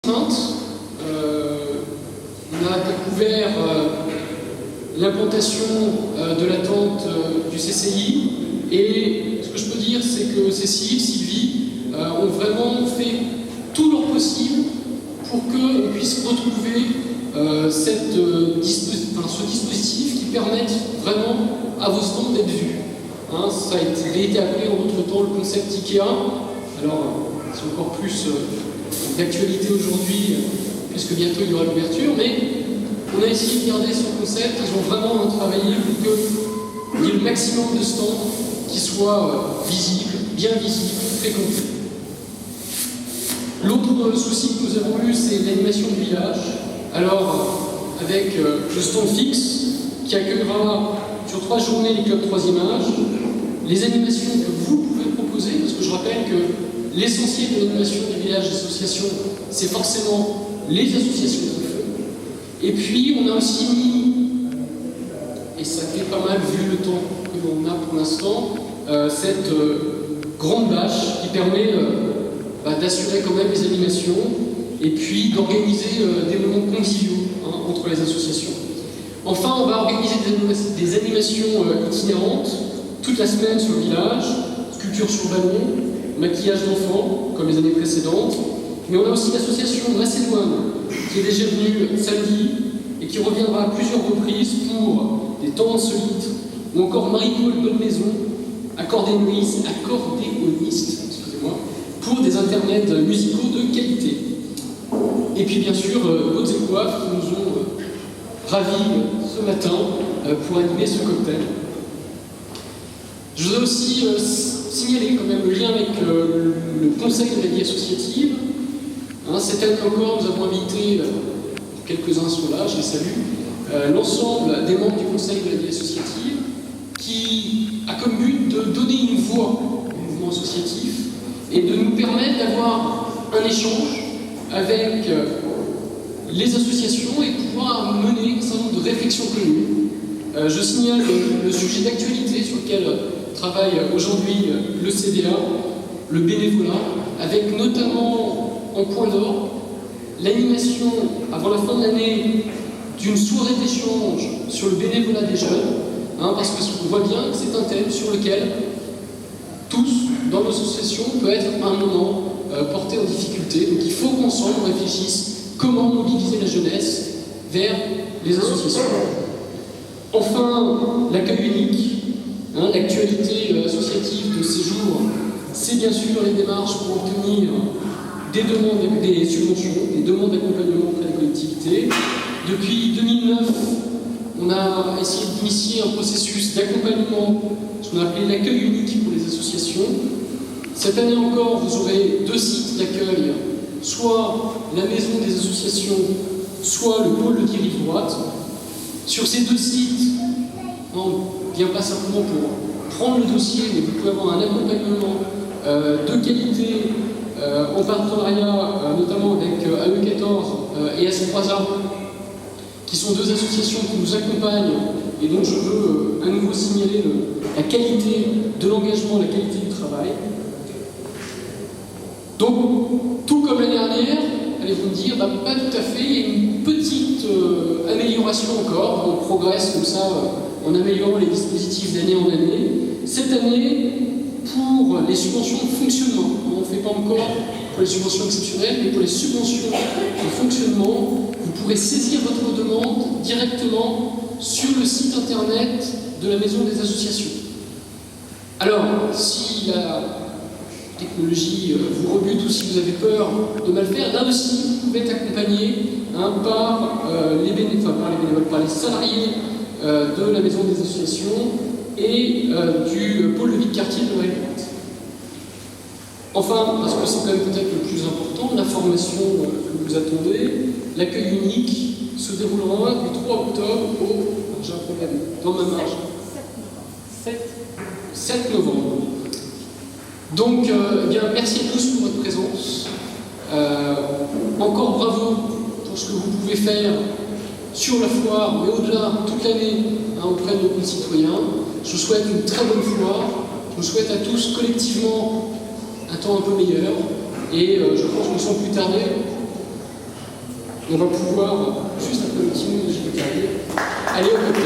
On a découvert l'implantation de la tente du CCI, et ce que je peux dire, c'est que Cécile, Sylvie ont vraiment fait tout leur possible pour qu'on puisse retrouver ce dispositif qui permette vraiment à vos stands d'être vus. Ça a été appelé en d'autres temps le concept IKEA. Alors, c'est encore plus d'actualité aujourd'hui, puisque bientôt il y aura l'ouverture, mais on a essayé de garder ce concept. Ils ont vraiment travaillé pour qu'il y ait le maximum de stands qui soient visibles, bien visibles, fréquentés. L'autre souci que nous avons eu, c'est l'animation du village. Alors, avec le stand fixe, qui accueillera sur 3 journées les clubs 3e âge, les animations que vous pouvez proposer, parce que je rappelle que l'essentiel de l'animation des villages d'associations, c'est forcément les associations qui le font. Et puis, on a aussi mis, et ça fait pas mal vu le temps que l'on a pour l'instant, cette grande bâche qui permet d'assurer quand même les animations et puis d'organiser des moments conviviaux entre les associations. Enfin, on va organiser des animations itinérantes toute la semaine sur le village, sculpture sur ballon, maquillage d'enfants, comme les années précédentes. Mais on a aussi l'association Macédoine, qui est déjà venue samedi et qui reviendra à plusieurs reprises pour des temps insolites, ou encore Marie-Paul Bonne-Maison, accordéoniste, pour des intermèdes musicaux de qualité. Et puis bien sûr, Hautes et Coiffes qui nous ont ravis ce matin pour animer ce cocktail. Je voudrais aussi signaler quand même le lien avec le Conseil de la vie associative. Cette année encore, nous avons invité, quelques-uns sont là, je les salue, l'ensemble des membres du Conseil de la vie associative, qui a comme but de donner une voix au mouvement associatif et de nous permettre d'avoir un échange avec les associations et pouvoir mener un certain nombre de réflexions communes. Je signale le sujet d'actualité sur lequel travaille aujourd'hui le CDA, le bénévolat, avec notamment en point d'or l'animation avant la fin de l'année d'une soirée d'échange sur le bénévolat des jeunes, parce qu'on voit bien que c'est un thème sur lequel tous, dans nos associations, peut être à un moment porté en difficulté. Donc il faut qu'ensemble on réfléchisse comment mobiliser la jeunesse vers les associations. Enfin, l'accueil unique, l'actualité associative de ces jours, c'est bien sûr les démarches pour obtenir des subventions, des demandes d'accompagnement auprès des collectivités. Depuis 2009, on a essayé d'initier un processus d'accompagnement, ce qu'on a appelé l'accueil unique pour les associations. Cette année encore, vous aurez 2 sites d'accueil, soit la maison des associations, soit le pôle de Thierry-Droite. Sur ces 2 sites, on ne vient pas simplement pour prendre le dossier, mais vous pouvez avoir un accompagnement de qualité en partenariat notamment avec AE14 et S3A, qui sont 2 associations qui nous accompagnent, et donc je veux à nouveau signaler la qualité de l'engagement, la qualité du travail. Donc, tout comme l'année dernière, allez-vous me dire, pas tout à fait, il y a une petite amélioration encore, on progresse comme ça en améliorant les dispositifs d'année en année. Cette année, pour les subventions de fonctionnement, on ne fait pas encore pour les subventions exceptionnelles, mais pour les subventions de fonctionnement, vous pourrez saisir votre demande directement sur le site internet de la maison des associations. Alors, si la technologie vous rebute ou si vous avez peur de mal faire, là aussi, vous pouvez être accompagné par les salariés de la maison des associations et du pôle de vie de quartier de Noël-Droite. Enfin, parce que c'est quand même peut-être le plus important, la formation que vous attendez, l'accueil unique se déroulera du 3 octobre au, j'ai un problème, dans ma marge, 7 novembre. Donc, bien, merci à tous pour votre présence. Encore bravo pour ce que vous pouvez faire sur la foire, mais au-delà, toute l'année, auprès de nos concitoyens. Je vous souhaite une très bonne foire. Je vous souhaite à tous collectivement un temps un peu meilleur. Et je pense que sans plus tarder, On va pouvoir, juste après le petit mot de Gilles Carrier, aller au cocktail.